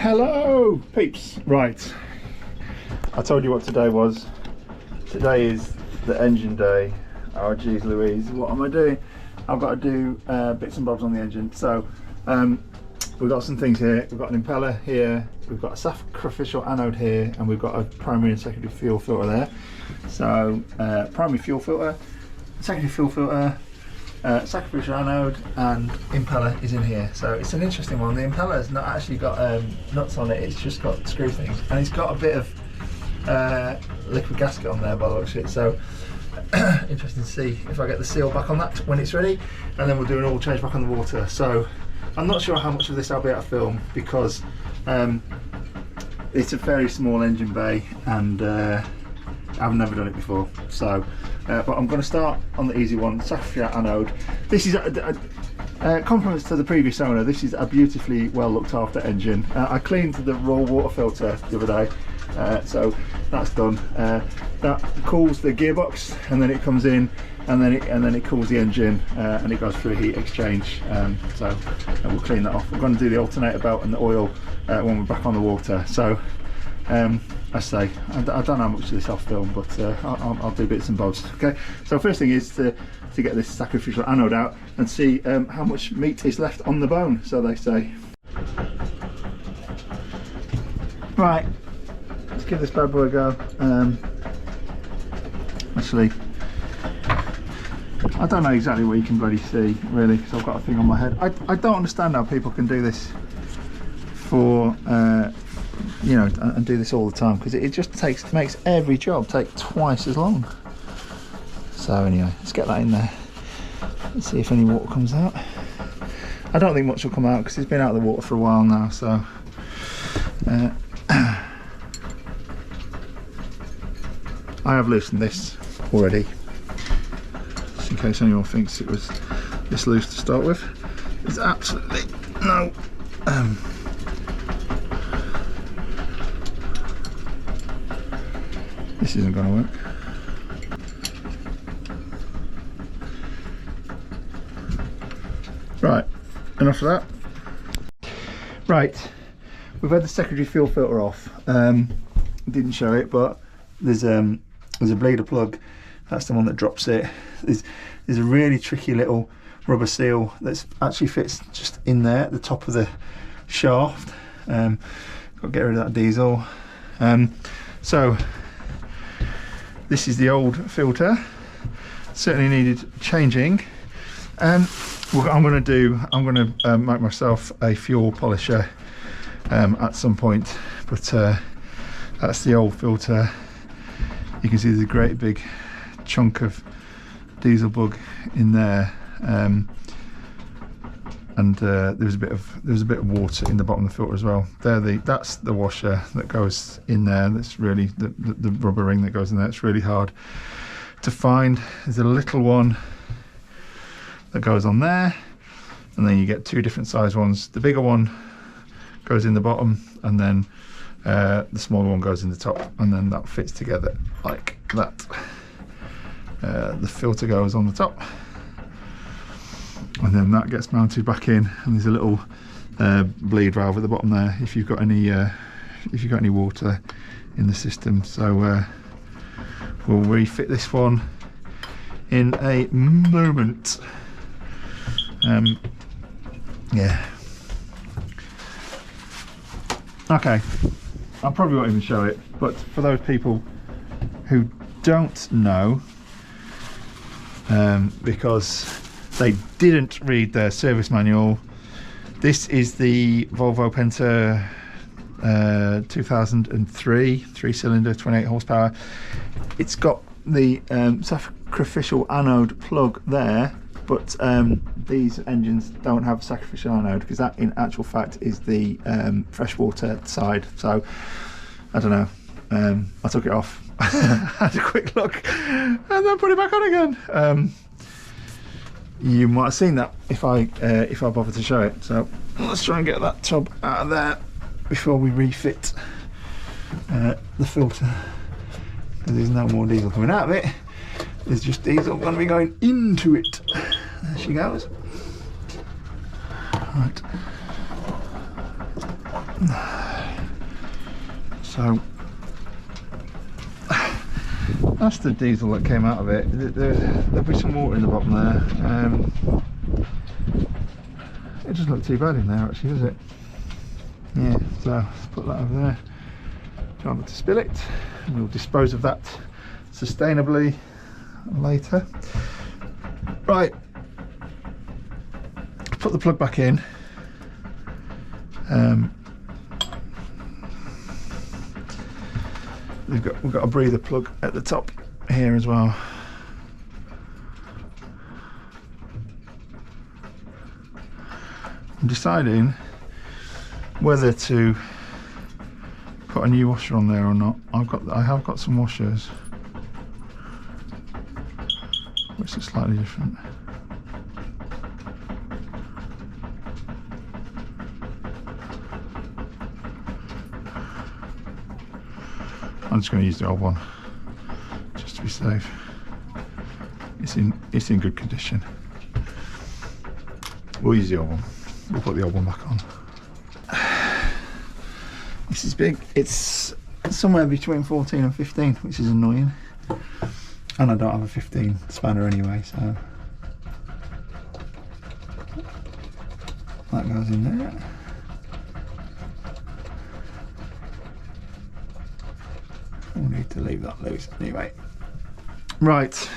Hello peeps. Right, I told you what today was. Today is the engine day. Oh geez Louise, what am I doing? I've got to do bits and bobs on the engine. So we've got some things here. We've got an impeller here, we've got a sacrificial anode here, and we've got a primary and secondary fuel filter there. So primary fuel filter, secondary fuel filter, sacrificial anode, and impeller is in here. So it's an interesting one. The impeller's not actually got nuts on it, it's just got screw things, and it's got a bit of liquid gasket on there by the looks of it. So interesting to see if I get the seal back on that when it's ready, and then we'll do an oil change back on the water. So I'm not sure how much of this I'll be able to film because it's a very small engine bay, and I've never done it before. So but I'm going to start on the easy one, sacrificial anode. This is compliments to the previous owner. This is a beautifully well looked after engine. I cleaned the raw water filter the other day, so that's done. That cools the gearbox, and then it comes in, and then it cools the engine, and it goes through a heat exchange. So we'll clean that off. We're going to do the alternator belt and the oil when we're back on the water. So I say I don't know how much of this I'll film, but I'll do bits and bobs. Okay, so first thing is to get this sacrificial anode out and see how much meat is left on the bone, so they say. Right, let's give this bad boy a go. Actually, I don't know exactly what you can bloody see really, because I've got a thing on my head. I don't understand how people can do this for you know, and do this all the time, because it just makes every job take twice as long. So anyway, let's get that in there. Let's see if any water comes out. I don't think much will come out because it's been out of the water for a while now. So I have loosened this already, just in case anyone thinks it was this loose to start with. There's absolutely no this isn't going to work. Right, enough of that. Right, we've had the secondary fuel filter off. Didn't show it, but there's a bleeder plug. That's the one that drops it. There's a really tricky little rubber seal that actually fits just in there at the top of the shaft. Got to get rid of that diesel. So this is the old filter. Certainly needed changing. What I'm going to make myself a fuel polisher at some point, but that's the old filter. You can see there's a great big chunk of diesel bug in there, and there was a bit of water in the bottom of the filter as well. That's the washer that goes in there. That's really the rubber ring that goes in there. It's really hard to find. There's a little one that goes on there, and then you get two different size ones. The bigger one goes in the bottom, and then the smaller one goes in the top, and then that fits together like that. The filter goes on the top, and then that gets mounted back in, and there's a little bleed valve at the bottom there if you've got any water in the system. So we'll refit this one in a moment. Yeah. Okay, I probably won't even show it, but for those people who don't know, because they didn't read their service manual, this is the Volvo Penta 2003 3-cylinder 28 horsepower. It's got the sacrificial anode plug there, but these engines don't have sacrificial anode, because that in actual fact is the freshwater side. So I don't know, I took it off, had a quick look, and then put it back on again. You might have seen that if I bother to show it. So let's try and get that tub out of there before we refit the filter, because there's no more diesel coming out of it. There's just diesel going to be going into it. There she goes. Right. So that's the diesel that came out of it. There'll be some water in the bottom there. It doesn't look too bad in there actually, does it? Yeah, so let's put that over there. Try not to spill it. We'll dispose of that sustainably later. Right, put the plug back in. We've got a breather plug at the top here as well. I'm deciding whether to put a new washer on there or not. I have got some washers which are slightly different. I'm just going to use the old one just to be safe. It's in good condition. We'll use the old one. We'll put the old one back on. This is big. It's somewhere between 14 and 15, which is annoying. And I don't have a 15 spanner anyway, so that goes in there. We'll need to leave that loose anyway. Right,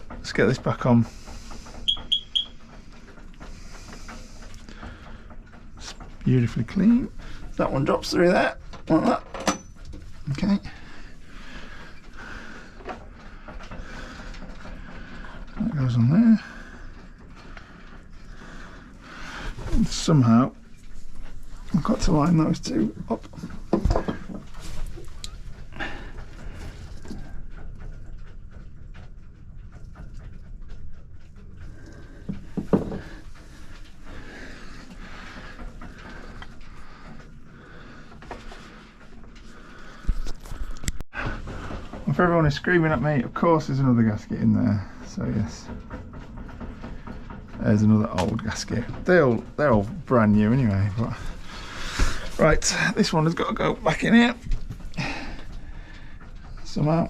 let's get this back on. It's beautifully clean. That one drops through there, like that. Okay. That goes on there. And somehow I've got to line those two up. If everyone is screaming at me, of course there's another gasket in there. So yes, there's another old gasket. They're all brand new anyway. But right, this one has got to go back in here somehow.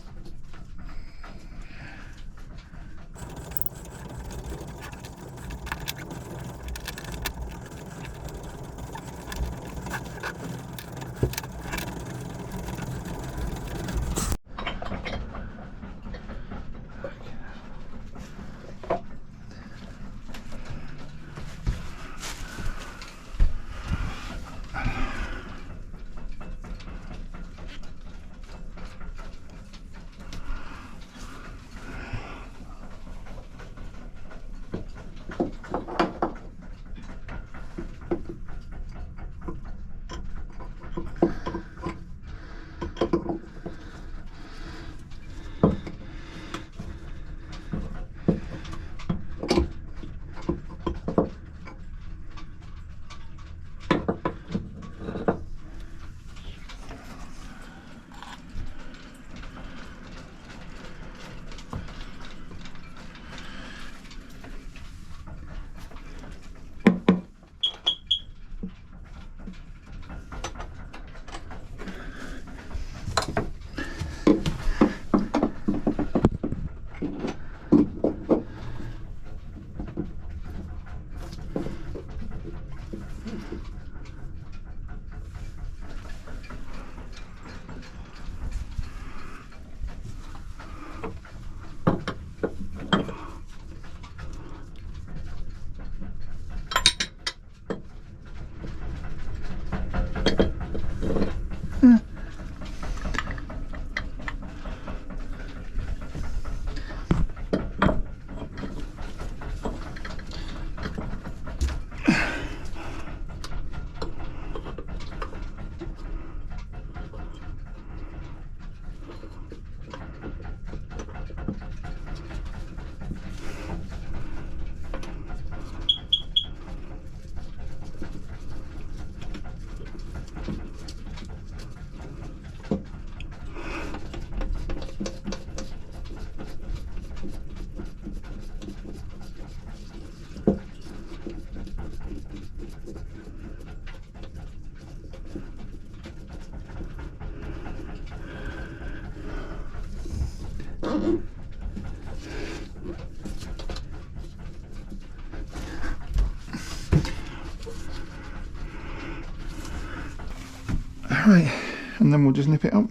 Right, and then we'll just nip it up.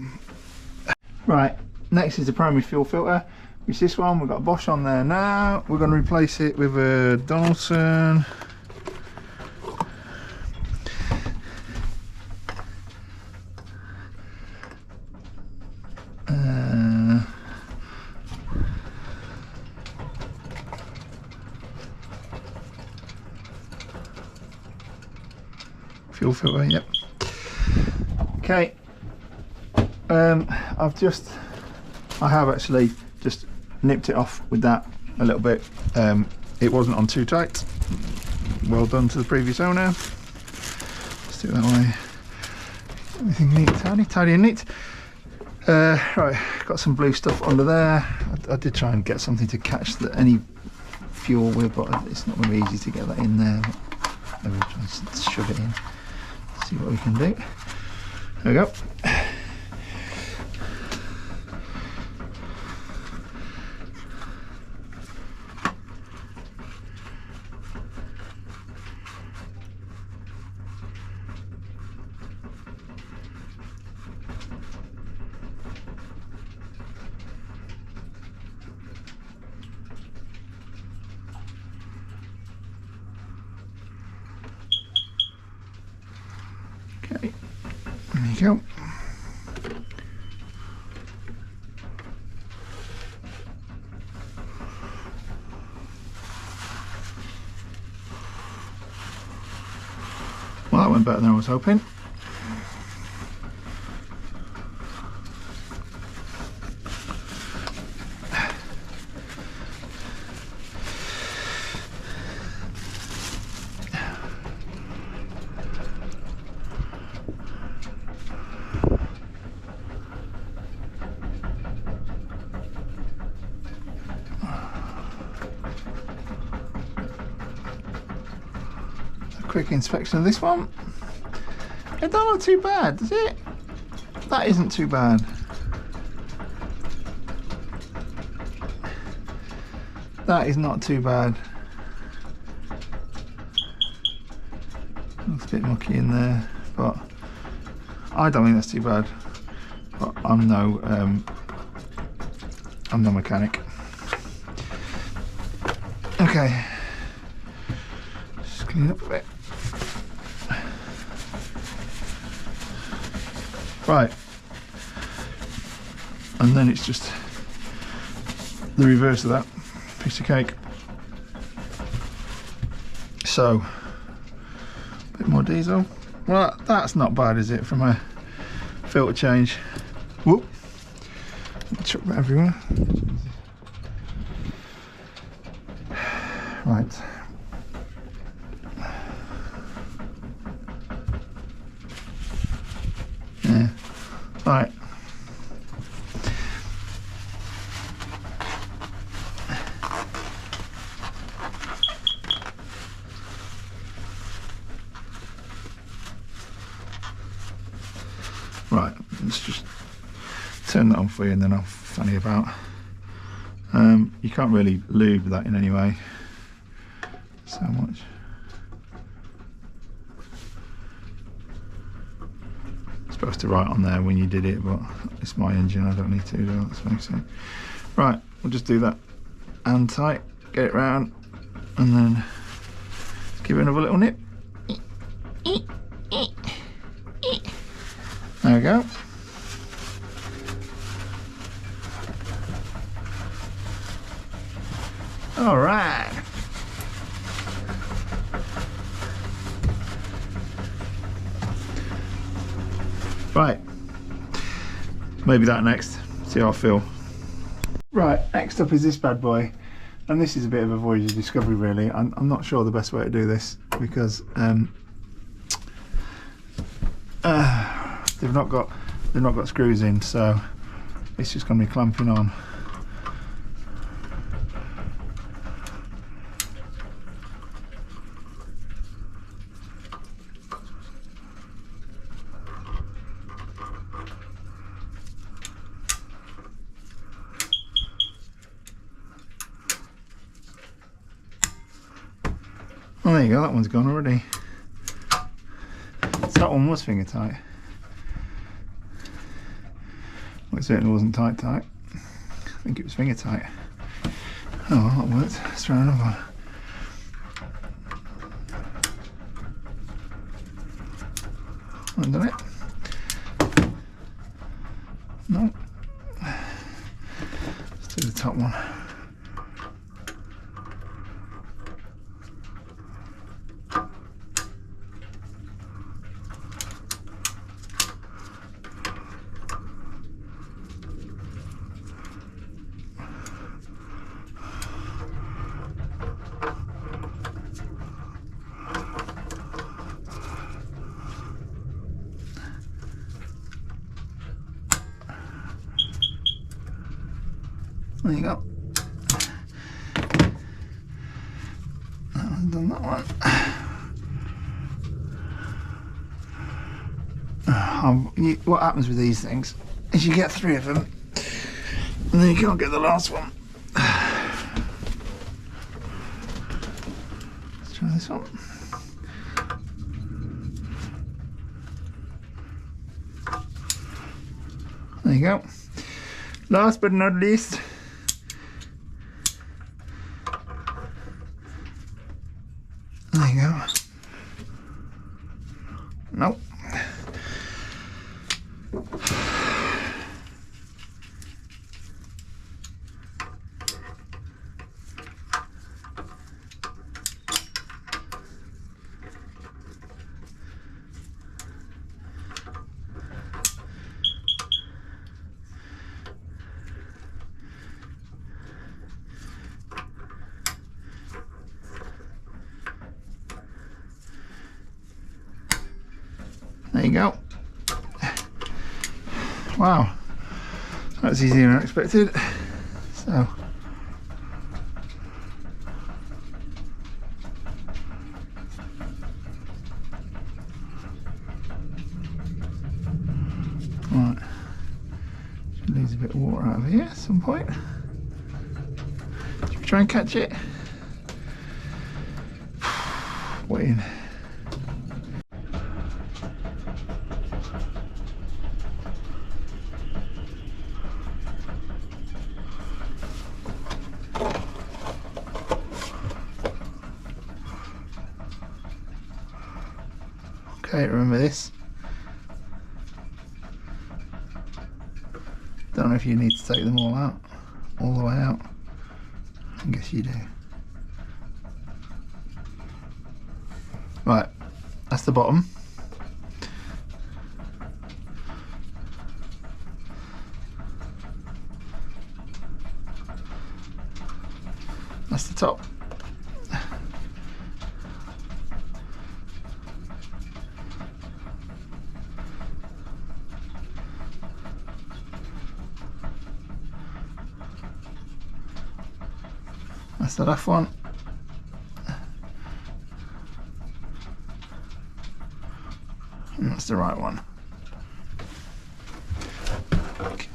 Right, next is the primary fuel filter, which is this one. We've got a Bosch on there now. We're going to replace it with a Donaldson. Fuel filter, yep. Okay. I have actually just nipped it off with that a little bit. It wasn't on too tight. Well done to the previous owner. Let's do it that way. Everything neat, tidy and neat. Right, got some blue stuff under there. I did try and get something to catch any fuel with, but it's not going to be easy to get that in there. Maybe try and shove it in. See what we can do. There we go. Okay, there you go. Well, that went better than I was hoping. Quick inspection of this one. It don't look too bad, does it? That isn't too bad. That is not too bad. Looks a bit mucky in there, but I don't think that's too bad. But I'm no mechanic. Okay, just clean it up a bit. Right, and then it's just the reverse of that, piece of cake. So, a bit more diesel. Well, that's not bad, is it, from a filter change? Whoop, chuck that everywhere. Right. Yeah. Right. Right, let's just turn that on for you and then I'll fanny about. You can't really lube that in any way. So much. Supposed to write on there when you did it, but it's my engine, I don't need to do that, makes sense. Right, we'll just do that and tight, get it round, and then give it another little nip. There we go. All right. Right, maybe that next, see how I feel. Right, next up is this bad boy, and this is a bit of a voyage of discovery really. I'm not sure the best way to do this because they've not got screws in, so it's just going to be clamping on. Oh, there you go, that one's gone already. So that one was finger tight. certainly wasn't tight. I think it was finger tight. Oh, that worked. Let's try another one. I've done it. No. Let's do the top one. There you go. I've done that one. What happens with these things is you get 3 of them and then you can't get the last one. Let's try this one. There you go. Last but not least, there you go. Nope. There you go. Wow, that's easier than I expected. So, right, should lose a bit of water out of here at some point. Should we try and catch it? Waiting. Okay, remember this. Don't know if you need to take them all out, all the way out. I guess you do. Right, that's the bottom. That's the top. That's the left one. And that's the right one. Okay.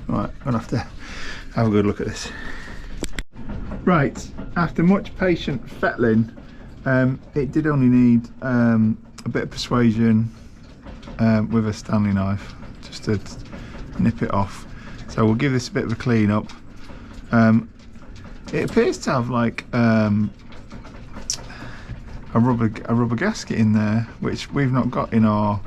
Right, I'm gonna have to have a good look at this. Right, after much patient fettling, it did only need a bit of persuasion with a Stanley knife just to nip it off. So we'll give this a bit of a clean up. It appears to have like a rubber gasket in there, which we've not got in our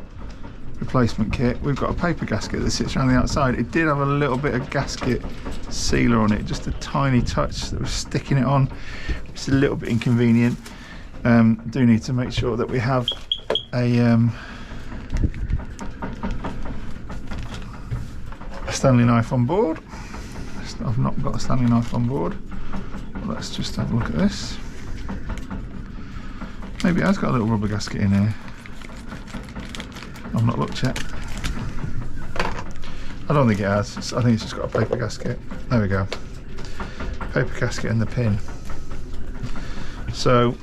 replacement kit. We've got a paper gasket that sits around the outside. It did have a little bit of gasket sealer on it, just a tiny touch that was sticking it on. It's a little bit inconvenient. Do need to make sure that we have a Stanley knife on board. I've not got a Stanley knife on board. Let's just have a look at this. Maybe it has got a little rubber gasket in here. I've not looked yet. I don't think it has. I think it's just got a paper gasket. There we go. Paper gasket and the pin. So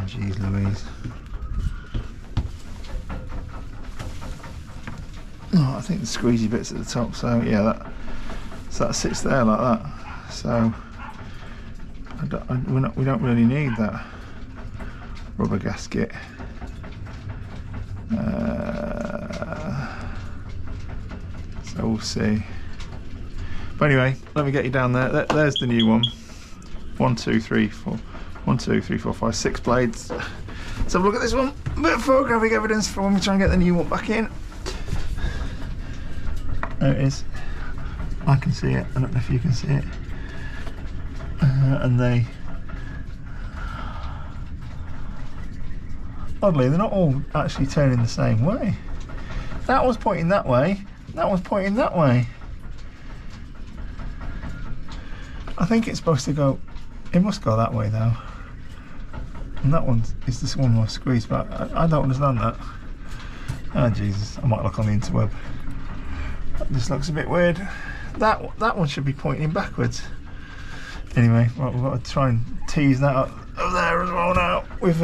geez Louise. Oh, I think the squeezy bit's at the top, so yeah, that sits there like that. so we don't really need that rubber gasket. So we'll see. But anyway, let me get you down there. There's the new one. 1, 2, 3, 4. 1, 2, 3, 4, 5, 6 blades. Let's have a look at this one. A bit of photographic evidence for when we try and get the new one back in. There it is. I can see it. I don't know if you can see it. And they... Oddly, they're not all actually turning the same way. That was pointing that way. That was pointing that way. I think it's supposed to go... It must go that way though. And that one is this one more squeezed back. I don't understand that. Oh Jesus, I might look on the interweb. That just looks a bit weird. That one should be pointing backwards. Anyway, right, we've got to try and tease that up there as well now with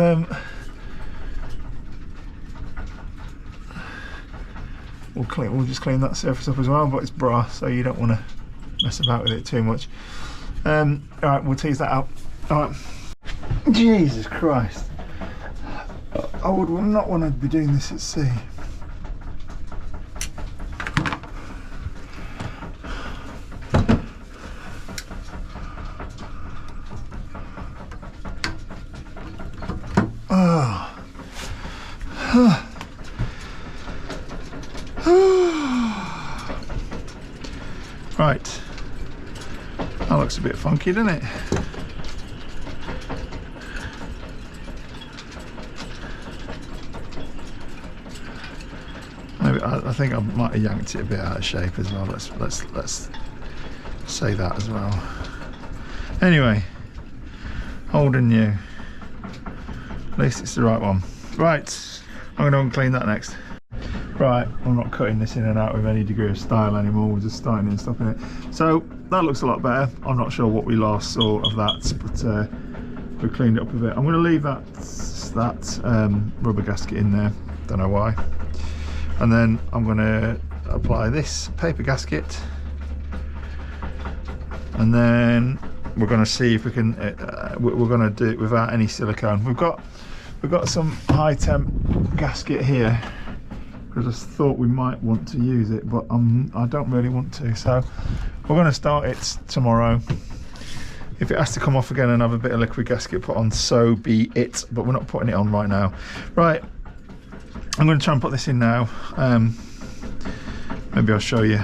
we'll just clean that surface up as well, but it's brass, so you don't want to mess about with it too much. Alright, we'll tease that out. Alright. Jesus Christ. I would not want to be doing this at sea. Right, that looks a bit funky, doesn't it? Maybe I think I might have yanked it a bit out of shape as well. Let's say that as well. Anyway, old and new. At least it's the right one. Right, I'm going to unclean that next. Right, I'm not cutting this in and out with any degree of style anymore, we're just starting and stopping it. So that looks a lot better. I'm not sure what we last saw of that, but we cleaned it up a bit. I'm going to leave that rubber gasket in there, don't know why. And then I'm going to apply this paper gasket, and then we're going to see if we can, we're going to do it without any silicone. We've got some high temp gasket here, because I thought we might want to use it, but I don't really want to. So we're going to start it tomorrow. If it has to come off again and have a bit of liquid gasket put on, so be it. But we're not putting it on right now. Right, I'm going to try and put this in now. Maybe I'll show you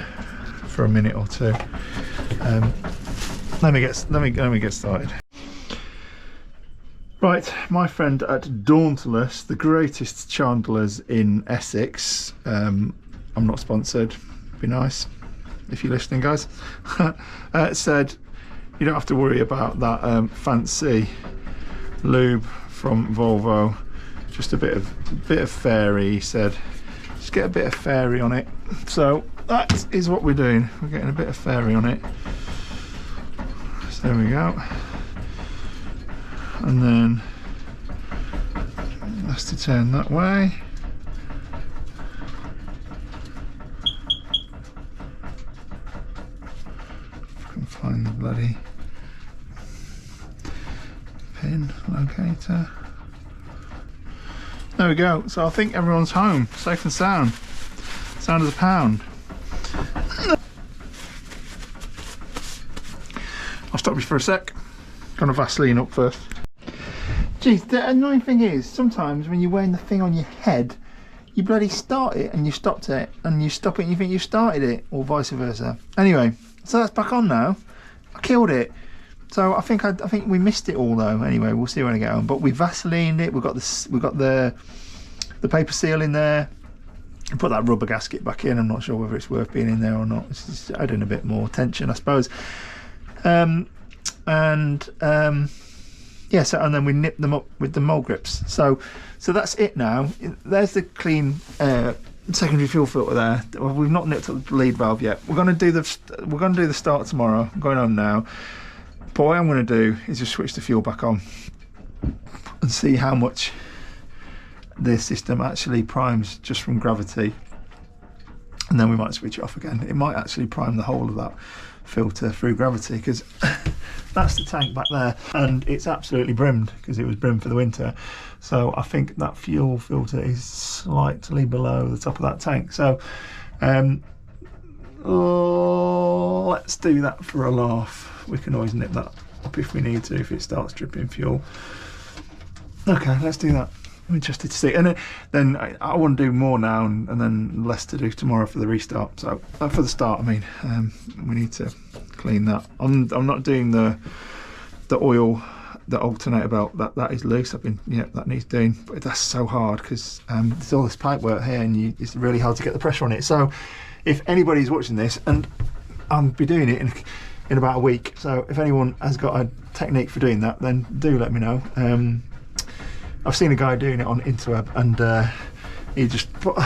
for a minute or two. Let me get started. Right, my friend at Dauntless, the greatest chandlers in Essex. I'm not sponsored, be nice if you're listening, guys. Said you don't have to worry about that fancy lube from Volvo. Just a bit of fairy. He said, just get a bit of fairy on it. So that is what we're doing. We're getting a bit of fairy on it. So there we go. And then that's to turn that way. If I can find the bloody pin locator. There we go. So I think everyone's home, safe and sound. Sound as a pound. I'll stop you for a sec. Gonna Vaseline up first. Geez, the annoying thing is, sometimes when you're wearing the thing on your head, you bloody start it and you stopped it, and you stop it and you think you started it, or vice versa. Anyway, so that's back on now. I killed it. So I think we missed it all though. Anyway, we'll see when I get home. But we Vaselined it. We've got the paper seal in there. Put that rubber gasket back in. I'm not sure whether it's worth being in there or not. It's just adding a bit more tension, I suppose. Yeah, so and then we nip them up with the mole grips. So that's it now. There's the clean secondary fuel filter there. Well, we've not nipped up the lead valve yet. We're going to do the start tomorrow. I'm going home now. But what I'm going to do is just switch the fuel back on and see how much the system actually primes just from gravity. And then we might switch it off again. It might actually prime the whole of that filter through gravity, because that's the tank back there, and it's absolutely brimmed because it was brimmed for the winter. So I think that fuel filter is slightly below the top of that tank. So let's do that for a laugh. We can always nip that up if we need to, if it starts dripping fuel. Okay, let's do that. I'm interested to see. And then I want to do more now, and then less to do tomorrow for the restart. So for the start, I mean, we need to clean that. I'm not doing the oil, the alternator belt. That is loose. That needs doing. But that's so hard because there's all this pipe work here, and it's really hard to get the pressure on it. So if anybody's watching this, and I'll be doing it in about a week. So if anyone has got a technique for doing that, then do let me know. I've seen a guy doing it on Interweb, and he just put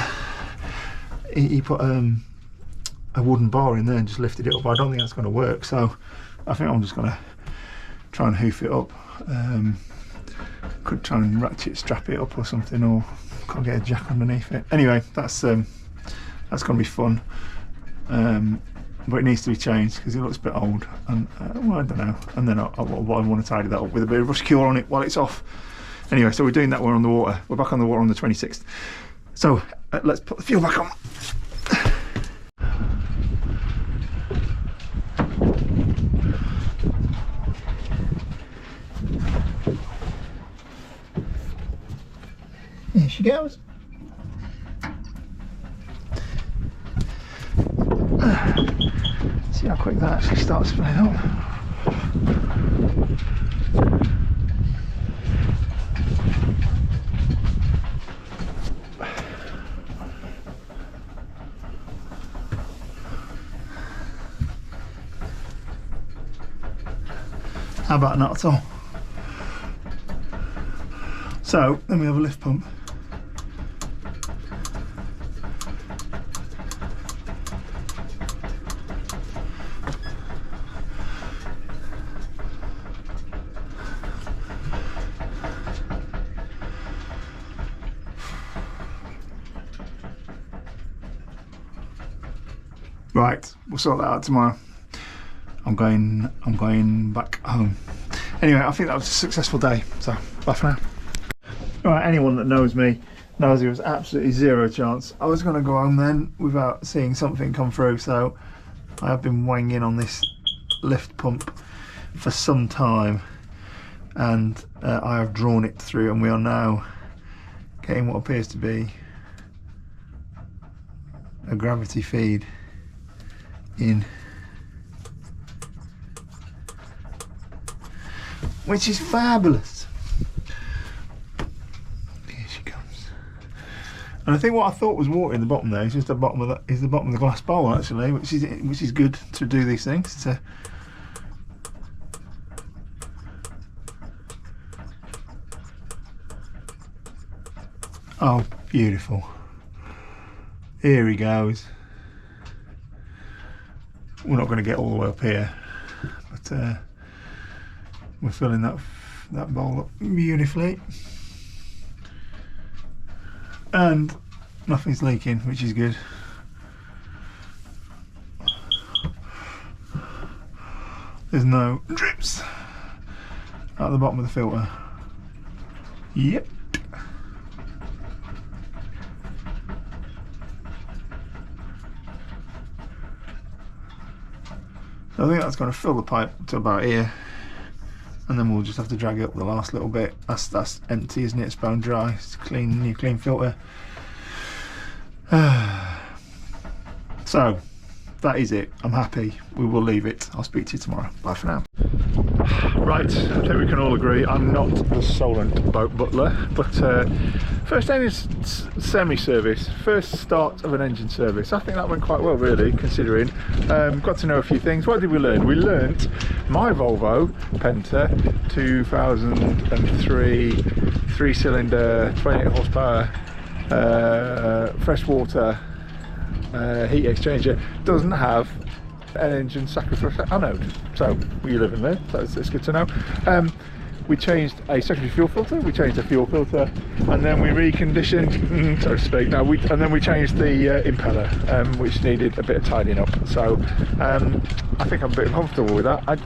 he put a wooden bar in there and just lifted it up. But I don't think that's going to work, so I think I'm just going to try and hoof it up. Could try and ratchet strap it up or something, or can't get a jack underneath it. Anyway, that's going to be fun, but it needs to be changed because it looks a bit old, and well, I don't know. And then I want to tidy that up with a bit of brush cure on it while it's off. Anyway, so we're doing that. We're on the water. We're back on the water on the 26th. So let's put the fuel back on. Here she goes. See how quick that actually starts filling up. How about not at all? So then we have a lift pump. Right, we'll sort that out tomorrow. I'm going back home. Anyway, I think that was a successful day, so bye for now. Right, anyone that knows me knows there was absolutely zero chance I was going to go home then without seeing something come through. So I have been wanging on this lift pump for some time, and I have drawn it through, and we are now getting what appears to be a gravity feed in, which is fabulous. Here she comes. And I think what I thought was water in the bottom there is just the bottom of the glass bowl actually, which is good to do these things. Oh, beautiful. Here he goes. We're not going to get all the way up here, but we're filling that bowl up beautifully, and nothing's leaking, which is good. There's no drips at the bottom of the filter. Yep. So I think that's going to fill the pipe to about here, and then we'll just have to drag it up the last little bit. That's empty, isn't it? It's bone dry. It's a new clean filter. So that is it. I'm happy. We will leave it. I'll speak to you tomorrow. Bye for now. Right, I think we can all agree I'm not the Solent boat butler, but first semi-service, first start of an engine service. I think that went quite well really, considering. Got to know a few things. What did we learn? We learnt my Volvo Penta 2003 3-cylinder 28 horsepower freshwater heat exchanger doesn't have an engine sacrifice anode, so we live and learn. So it's good to know. we changed a secondary fuel filter, we changed the fuel filter, and then we reconditioned, so to speak. No, and then we changed the impeller, which needed a bit of tidying up. So I think I'm a bit comfortable with that.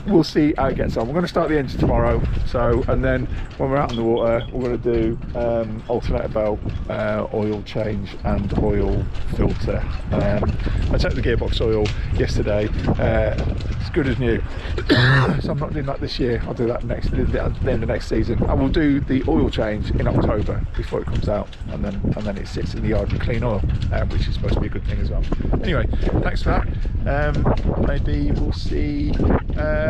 We'll see how it gets on. We're going to start the engine tomorrow, and then when we're out on the water, we're going to do alternator belt, oil change, and oil filter. I checked the gearbox oil yesterday. It's good as new. So I'm not doing that this year. I'll do that at the end of next season. I will do the oil change in October before it comes out, and then it sits in the yard with clean oil, which is supposed to be a good thing as well. Anyway, thanks for that. Maybe we'll see.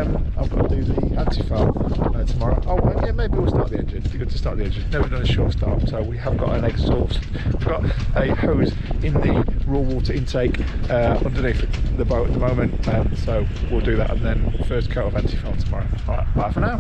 I've got to do the anti-foul tomorrow. Oh, yeah, maybe we'll start the engine. It'd be good to start the engine. Never done a short start, so we have got an exhaust. We've got a hose in the raw water intake underneath the boat at the moment, so we'll do that, and then first coat of anti-foul tomorrow. Alright, bye for now.